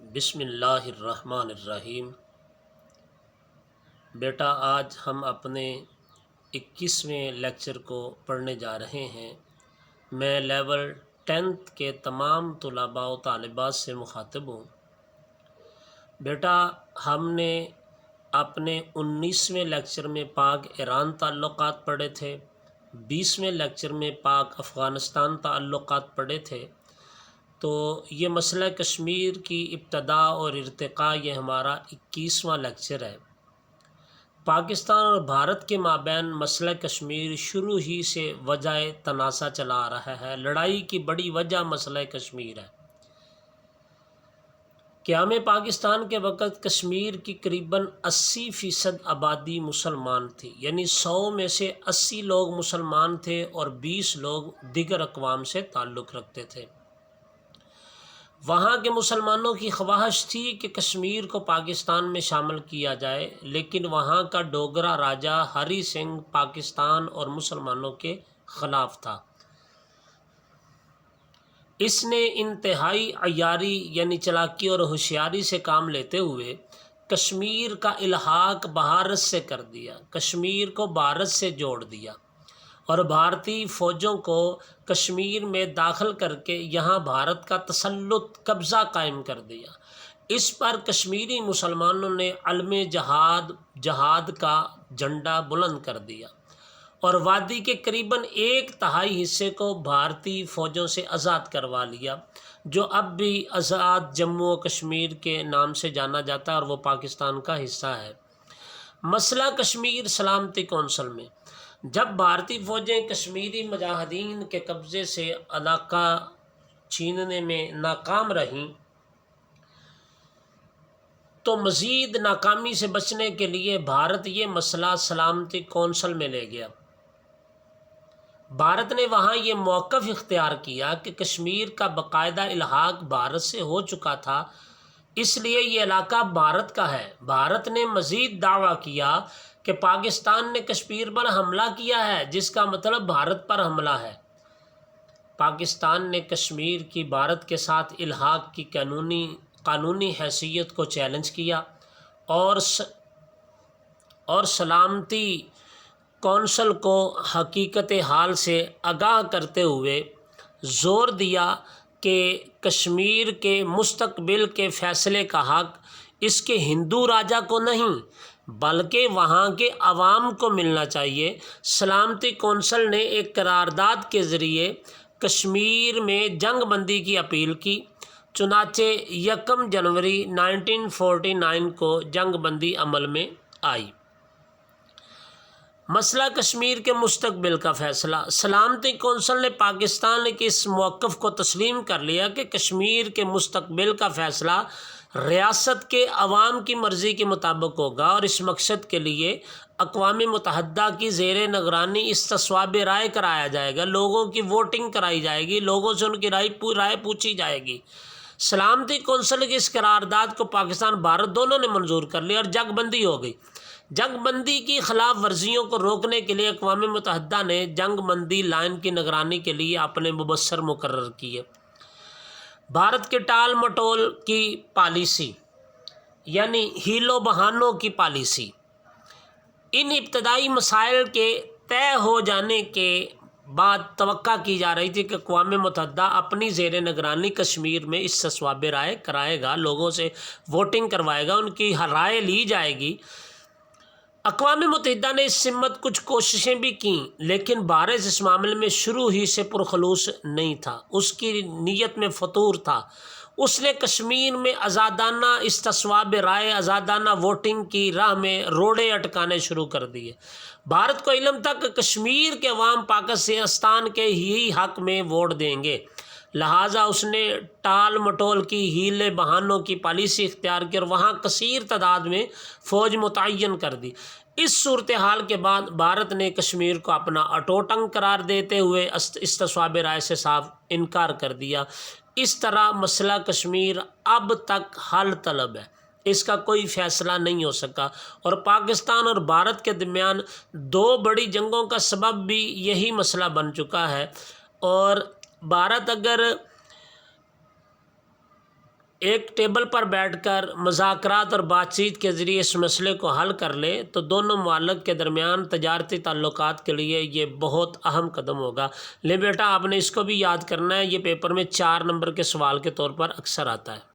بسم اللہ الرحمن الرحیم۔ بیٹا، آج ہم اپنے 21ویں لیکچر کو پڑھنے جا رہے ہیں۔ میں لیول 10th کے تمام طلباء و طالبات سے مخاطب ہوں۔ بیٹا، ہم نے اپنے 19ویں لیکچر میں پاک ایران تعلقات پڑھے تھے، 20ویں لیکچر میں پاک افغانستان تعلقات پڑھے تھے۔ تو یہ مسئلہ کشمیر کی ابتدا اور ارتقاء یہ ہمارا 21واں لیکچر ہے۔ پاکستان اور بھارت کے مابین مسئلہ کشمیر شروع ہی سے وجہ تنازع چلا آ رہا ہے۔ لڑائی کی بڑی وجہ مسئلہ کشمیر ہے۔ قیام پاکستان کے وقت کشمیر کی قریباً 80% آبادی مسلمان تھی، یعنی 100 میں سے 80 لوگ مسلمان تھے اور 20 لوگ دیگر اقوام سے تعلق رکھتے تھے۔ وہاں کے مسلمانوں کی خواہش تھی کہ کشمیر کو پاکستان میں شامل کیا جائے، لیکن وہاں کا ڈوگرا راجہ ہری سنگھ پاکستان اور مسلمانوں کے خلاف تھا۔ اس نے انتہائی عیاری یعنی چالاکی اور ہوشیاری سے کام لیتے ہوئے کشمیر کا الحاق بھارت سے کر دیا، کشمیر کو بھارت سے جوڑ دیا اور بھارتی فوجوں کو کشمیر میں داخل کر کے یہاں بھارت کا تسلط قبضہ قائم کر دیا۔ اس پر کشمیری مسلمانوں نے علم جہاد کا جھنڈا بلند کر دیا اور وادی کے قریباً 1/3 حصے کو بھارتی فوجوں سے آزاد کروا لیا، جو اب بھی آزاد جموں و کشمیر کے نام سے جانا جاتا ہے اور وہ پاکستان کا حصہ ہے۔ مسئلہ کشمیر سلامتی کونسل میں جب بھارتی فوجیں کشمیری مجاہدین کے قبضے سے علاقہ چھیننے میں ناکام رہیں تو مزید ناکامی سے بچنے کے لیے بھارت یہ مسئلہ سلامتی کونسل میں لے گیا۔ بھارت نے وہاں یہ موقف اختیار کیا کہ کشمیر کا باقاعدہ الحاق بھارت سے ہو چکا تھا، اس لیے یہ علاقہ بھارت کا ہے۔ بھارت نے مزید دعویٰ کیا کہ پاکستان نے کشمیر پر حملہ کیا ہے، جس کا مطلب بھارت پر حملہ ہے۔ پاکستان نے کشمیر کی بھارت کے ساتھ الحاق کی قانونی حیثیت کو چیلنج کیا اور سلامتی کونسل کو حقیقت حال سے آگاہ کرتے ہوئے زور دیا کہ کشمیر کے مستقبل کے فیصلے کا حق اس کے ہندو راجا کو نہیں بلکہ وہاں کے عوام کو ملنا چاہیے۔ سلامتی کونسل نے ایک قرارداد کے ذریعے کشمیر میں جنگ بندی کی اپیل کی، چنانچہ 1 جنوری 1949 کو جنگ بندی عمل میں آئی۔ مسئلہ کشمیر کے مستقبل کا فیصلہ سلامتی کونسل نے پاکستان کے اس موقف کو تسلیم کر لیا کہ کشمیر کے مستقبل کا فیصلہ ریاست کے عوام کی مرضی کے مطابق ہوگا اور اس مقصد کے لیے اقوام متحدہ کی زیر نگرانی استصواب رائے کرایا جائے گا، لوگوں کی ووٹنگ کرائی جائے گی، لوگوں سے ان کی رائے پوچھی جائے گی۔ سلامتی کونسل کی اس قرارداد کو پاکستان بھارت دونوں نے منظور کر لیا اور جنگ بندی ہو گئی۔ جنگ بندی کی خلاف ورزیوں کو روکنے کے لیے اقوام متحدہ نے جنگ بندی لائن کی نگرانی کے لیے اپنے مبصر مقرر کیے۔ بھارت کے ٹال مٹول کی پالیسی یعنی ہیلوں بہانوں کی پالیسی، ان ابتدائی مسائل کے طے ہو جانے کے بعد توقع کی جا رہی تھی کہ اقوام متحدہ اپنی زیر نگرانی کشمیر میں استصواب رائے کرائے گا، لوگوں سے ووٹنگ کروائے گا، ان کی رائے لی جائے گی۔ اقوام متحدہ نے اس سمت کچھ کوششیں بھی کیں، لیکن بھارت اس معاملے میں شروع ہی سے پرخلوص نہیں تھا، اس کی نیت میں فطور تھا۔ اس نے کشمیر میں آزادانہ استصواب رائے، آزادانہ ووٹنگ کی راہ میں روڑے اٹکانے شروع کر دیے۔ بھارت کو علم تھا کہ کشمیر کے عوام پاکستان کے ہی حق میں ووٹ دیں گے، لہٰذا اس نے ٹال مٹول کی ہیلے بہانوں کی پالیسی اختیار کی اور وہاں کثیر تعداد میں فوج متعین کر دی۔ اس صورتحال کے بعد بھارت نے کشمیر کو اپنا اٹوٹنگ قرار دیتے ہوئے استصواب رائے سے صاف انکار کر دیا۔ اس طرح مسئلہ کشمیر اب تک حل طلب ہے، اس کا کوئی فیصلہ نہیں ہو سکا اور پاکستان اور بھارت کے درمیان 2 بڑی جنگوں کا سبب بھی یہی مسئلہ بن چکا ہے۔ اور بھارت اگر ایک ٹیبل پر بیٹھ کر مذاکرات اور بات چیت کے ذریعے اس مسئلے کو حل کر لے تو دونوں ممالک کے درمیان تجارتی تعلقات کے لیے یہ بہت اہم قدم ہوگا۔ لے بیٹا آپ نے اس کو بھی یاد کرنا ہے، یہ پیپر میں 4 نمبر کے سوال کے طور پر اکثر آتا ہے۔